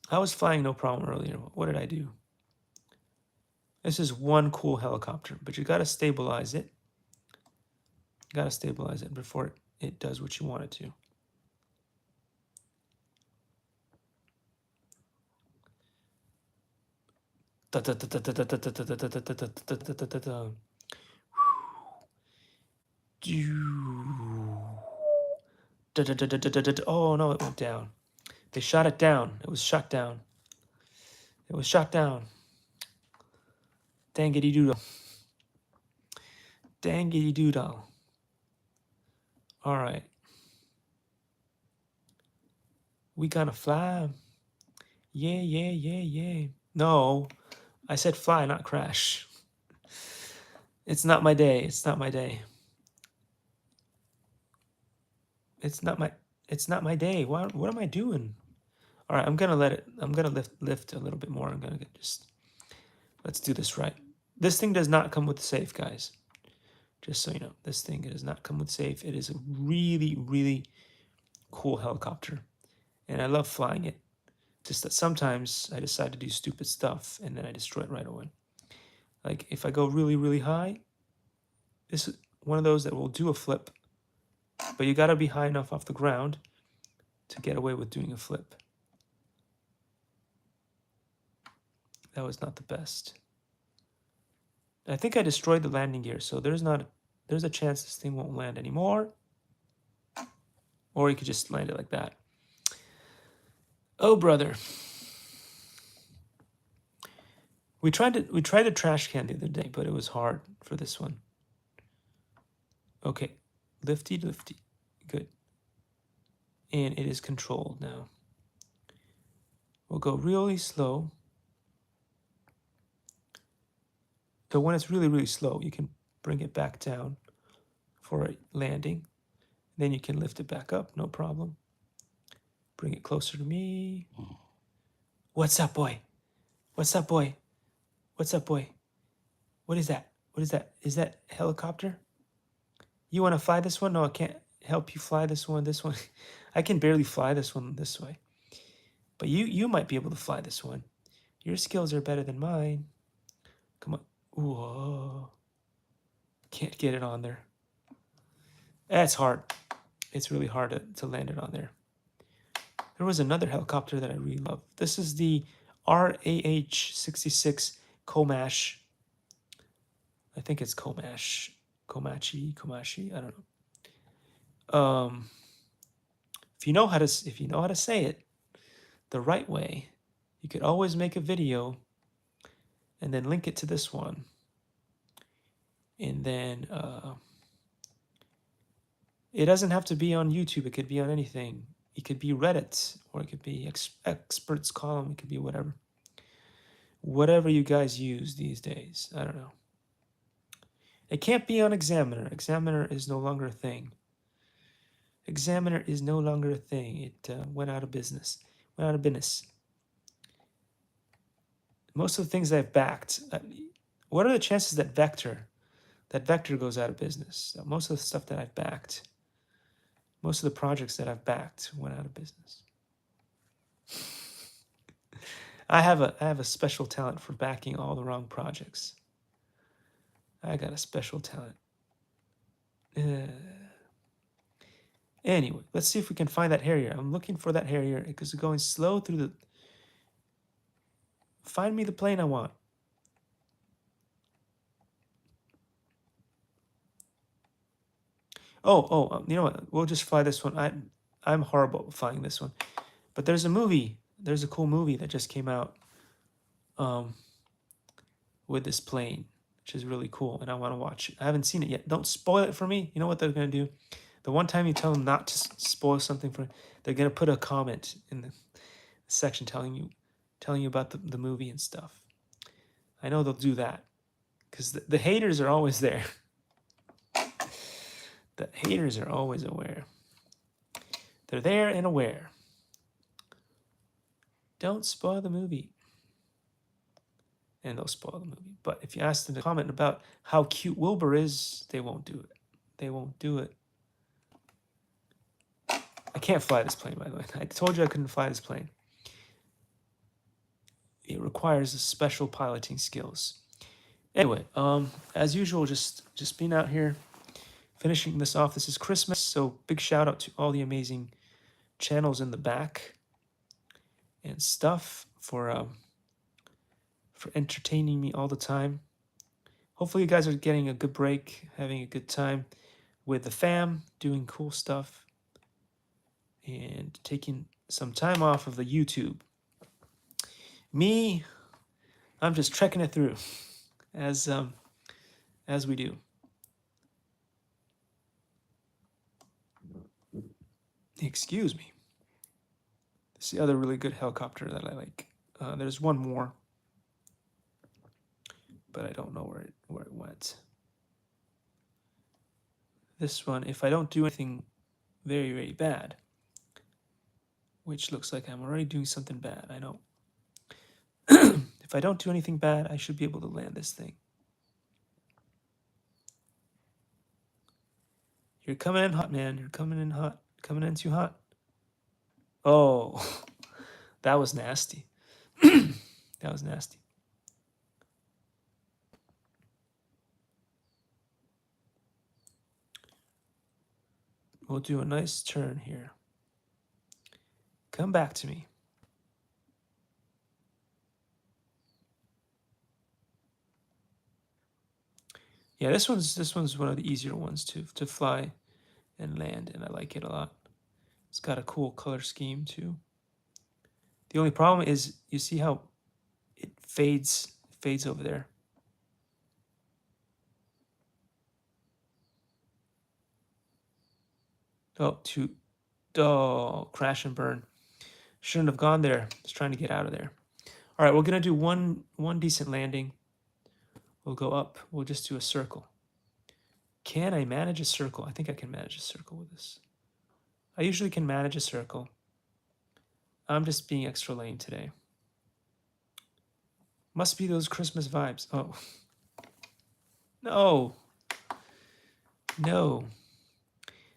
I was flying no problem earlier. What did I do? This is one cool helicopter, but you got to stabilize it. Before it does what you want it to. Oh no, it went down. They shot it down. It was shot down. It was shot down. Dangity doodle. Dangity doodle. All right. We gonna fly. Yeah, yeah, yeah, yeah. No, I said fly, not crash. It's not my day. It's not my day. It's not my day. What am I doing? All right, I'm gonna lift a little bit more. I'm gonna let's do this right. This thing does not come with safe, guys. Just so you know, this thing does not come with safe. It is a really, really cool helicopter, and I love flying it. Just that sometimes I decide to do stupid stuff and then I destroy it right away. Like if I go really, really high, this is one of those that will do a flip, but you gotta be high enough off the ground to get away with doing a flip. That was not the best. I think I destroyed the landing gear, so there's a chance this thing won't land anymore. Or you could just land it like that. Oh brother. We tried the trash can the other day, but it was hard for this one. Okay. Lifty, lifty. Good. And it is controlled now. We'll go really slow. So when it's really, really slow, you can bring it back down for a landing. Then you can lift it back up, no problem. Bring it closer to me. What's up, boy? What's up, boy? What's up, boy? What is that? What is that? Is that helicopter? You want to fly this one? No, I can't help you fly this one. This one. I can barely fly this one this way. But you might be able to fly this one. Your skills are better than mine. Come on. Whoa. Can't get it on there. That's hard. It's really hard to land it on there. There was another helicopter that I really love. This is the RAH-66 Comash. I think it's Comash. Comashi, I don't know. If you know how to say it the right way, you could always make a video and then link it to this one. And then it doesn't have to be on YouTube. It could be on anything. It could be Reddit, or it could be experts column. It could be whatever. Whatever you guys use these days. I don't know. It can't be on Examiner. Examiner is no longer a thing. Examiner is no longer a thing. It went out of business. Most of the things I've backed. What are the chances that Vector goes out of business? Most of the stuff that I've backed. Most of the projects that I've backed went out of business. I have a special talent for backing all the wrong projects. I got a special talent. Anyway, let's see if we can find that Harrier. I'm looking for that Harrier because it's going slow through the... Find me the plane I want. You know what? We'll just fly this one. I'm horrible at flying this one. But there's a movie. There's a cool movie that just came out with this plane, which is really cool, and I want to watch it. I haven't seen it yet. Don't spoil it for me. You know what they're going to do? The one time you tell them not to spoil something for, they're going to put a comment in the section telling you about the movie and stuff. I know they'll do that because the haters are always there. The haters are always aware. They're there and aware. Don't spoil the movie. And they'll spoil the movie. But if you ask them to comment about how cute Wilbur is, they won't do it. They won't do it. I can't fly this plane, by the way. I told you I couldn't fly this plane. It requires special piloting skills. Anyway, as usual, just being out here, finishing this off. This is Christmas, so big shout out to all the amazing channels in the back and stuff for for entertaining me all the time. Hopefully you guys are getting a good break, having a good time with the fam, doing cool stuff, and taking some time off of the YouTube. Me, I'm just trekking it through as we do. Excuse me. It's the other really good helicopter that I like. There's one more, but I don't know where it went. This one, if I don't do anything very, very bad, which looks like I'm already doing something bad, I know. If I don't do anything bad, I should be able to land this thing. You're coming in hot, man. You're coming in hot. Coming in too hot. Oh, that was nasty. That was nasty. We'll do a nice turn here. Come back to me. Yeah, this one's one of the easier ones to fly and land, and I like it a lot. It's got a cool color scheme too. The only problem is you see how it fades over there. Oh, crash and burn. Shouldn't have gone there. Just trying to get out of there. All right, we're gonna do one decent landing. We'll go up. We'll just do a circle. Can I manage a circle? I think I can manage a circle with this. I usually can manage a circle. I'm just being extra lame today. Must be those Christmas vibes. Oh. No. No.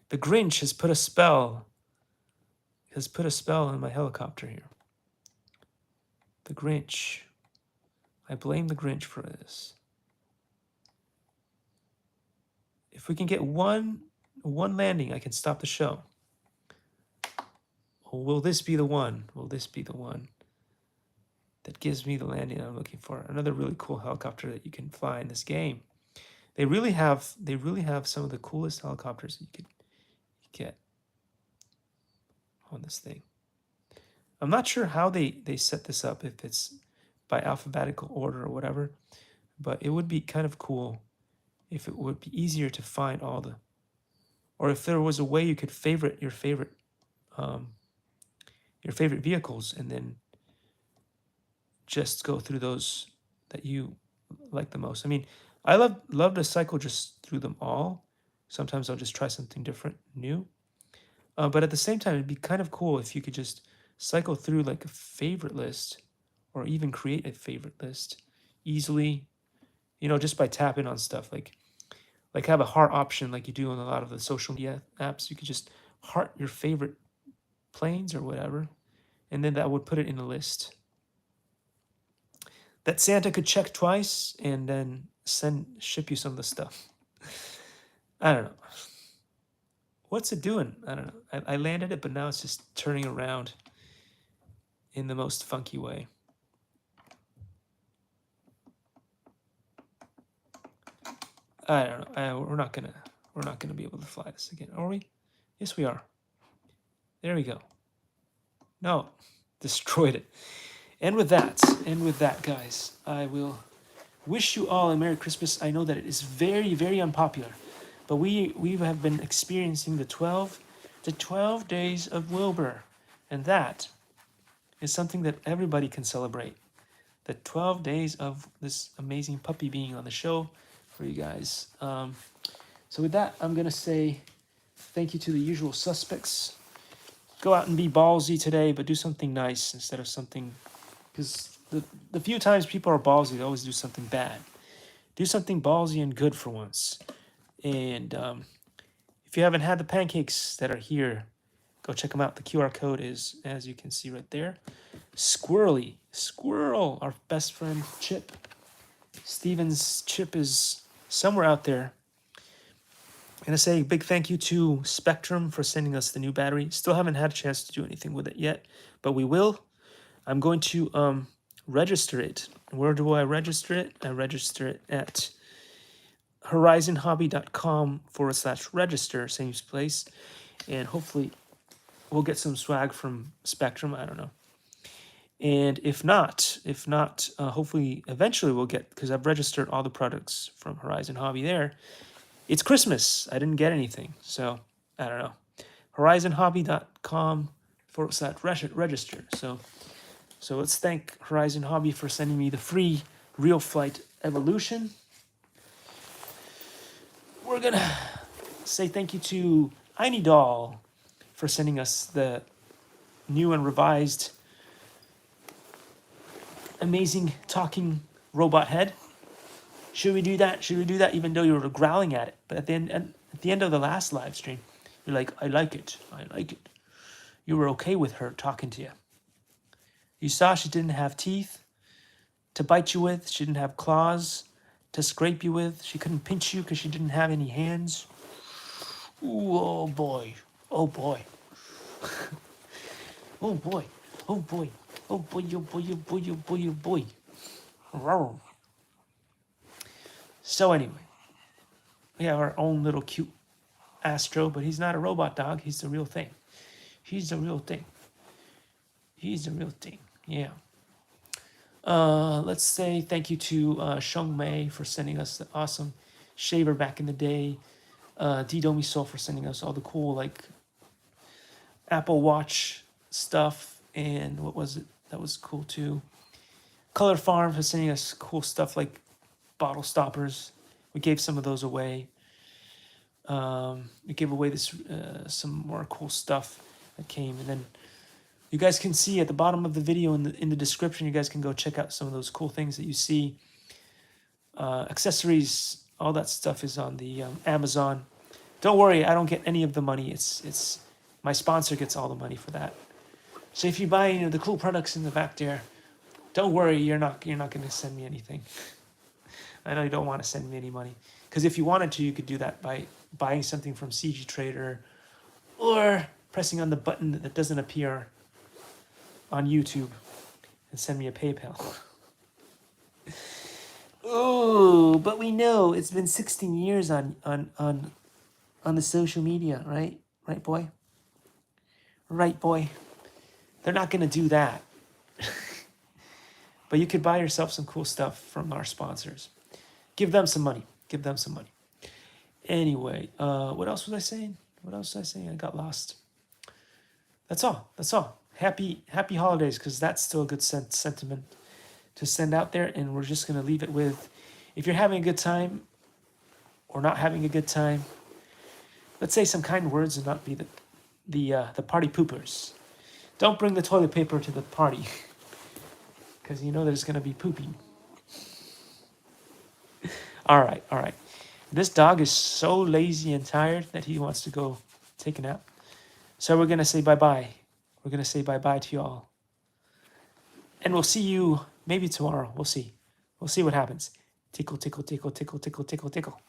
The Grinch has put a spell. On my helicopter here. The Grinch. I blame the Grinch for this. If we can get one landing, I can stop the show. Or will this be the one? Will this be the one that gives me the landing I'm looking for? Another really cool helicopter that you can fly in this game. They really have some of the coolest helicopters you could get on this thing. I'm not sure how they set this up, if it's by alphabetical order or whatever, but it would be kind of cool if it would be easier to find all the, or if there was a way you could favorite your favorite vehicles and then just go through those that you like the most. I mean, I love to cycle just through them all. Sometimes I'll just try something different, new. But at the same time, it'd be kind of cool if you could just cycle through like a favorite list, or even create a favorite list easily, just by tapping on stuff, like have a heart option like you do on a lot of the social media apps. You could just heart your favorite planes or whatever, and then that would put it in a list that Santa could check twice and then ship you some of the stuff. I don't know. What's it doing? I don't know. I landed it, but now it's just turning around in the most funky way. I don't know. We're not gonna be able to fly this again, are we? Yes, we are. There we go. No, destroyed it. And with that, guys, I will wish you all a Merry Christmas. I know that it is very, very unpopular, but we have been experiencing the 12 days of Wilbur, and that is something that everybody can celebrate. The 12 days of this amazing puppy being on the show for you guys. So with that, I'm gonna say thank you to the usual suspects. Go out and be ballsy today, but do something nice instead of something, because the few times people are ballsy, they always do something bad. Do something ballsy and good for once. And if you haven't had the pancakes that are here, go check them out. The QR code is, as you can see right there. Squirrel, our best friend Chip. Steven's Chip is somewhere out there. I'm going to say a big thank you to Spectrum for sending us the new battery. Still haven't had a chance to do anything with it yet, but we will. I'm going to register it. Where do I register it? I register it at horizonhobby.com/register, same place. And hopefully we'll get some swag from Spectrum. I don't know. And if not, hopefully eventually we'll get, because I've registered all the products from Horizon Hobby there. It's Christmas. I didn't get anything. So I don't know. horizonhobby.com/register. So let's thank Horizon Hobby for sending me the free Real Flight Evolution. We're going to say thank you to Iny Doll for sending us the new and revised amazing talking robot head. Should we do that? Should we do that even though you were growling at it? But at the end of the last live stream, you're like, I like it. I like it. You were okay with her talking to you. You saw she didn't have teeth to bite you with. She didn't have claws to scrape you with. She couldn't pinch you because she didn't have any hands. Ooh, oh boy. Oh boy. Oh boy. Oh boy. Oh boy, oh boy, oh boy, oh boy, oh boy. Rawr. So anyway, we have our own little cute Astro, but he's not a robot dog. He's the real thing. He's the real thing. He's the real thing. Yeah. Let's say thank you to Sheng Mei for sending us the awesome shaver back in the day. Didomi Soul for sending us all the cool like Apple Watch stuff. And what was it? That was cool too. Color Farm for sending us cool stuff like bottle stoppers. We gave some of those away. We gave away this some more cool stuff that came, and then you guys can see at the bottom of the video in the description. You guys can go check out some of those cool things that you see. Accessories, all that stuff is on the Amazon. Don't worry, I don't get any of the money. It's my sponsor gets all the money for that. So if you buy the cool products in the back there, don't worry, you're not going to send me anything. I know you don't want to send me any money, because if you wanted to, you could do that by buying something from CG Trader or pressing on the button that doesn't appear on YouTube and send me a PayPal. Oh, but we know it's been 16 years on the social media, right? Right, boy? Right, boy? They're not going to do that. But you could buy yourself some cool stuff from our sponsors. Give them some money. Give them some money. Anyway, what else was I saying? I got lost. That's all. Happy holidays, because that's still a good sentiment to send out there. And we're just going to leave it with, if you're having a good time or not having a good time, let's say some kind words and not be the party poopers. Don't bring the toilet paper to the party, because you know there's going to be pooping. All right. This dog is so lazy and tired that he wants to go take a nap. So we're going to say bye-bye. We're going to say bye-bye to you all. And we'll see you maybe tomorrow. We'll see. We'll see what happens. Tickle, tickle, tickle, tickle, tickle, tickle, tickle.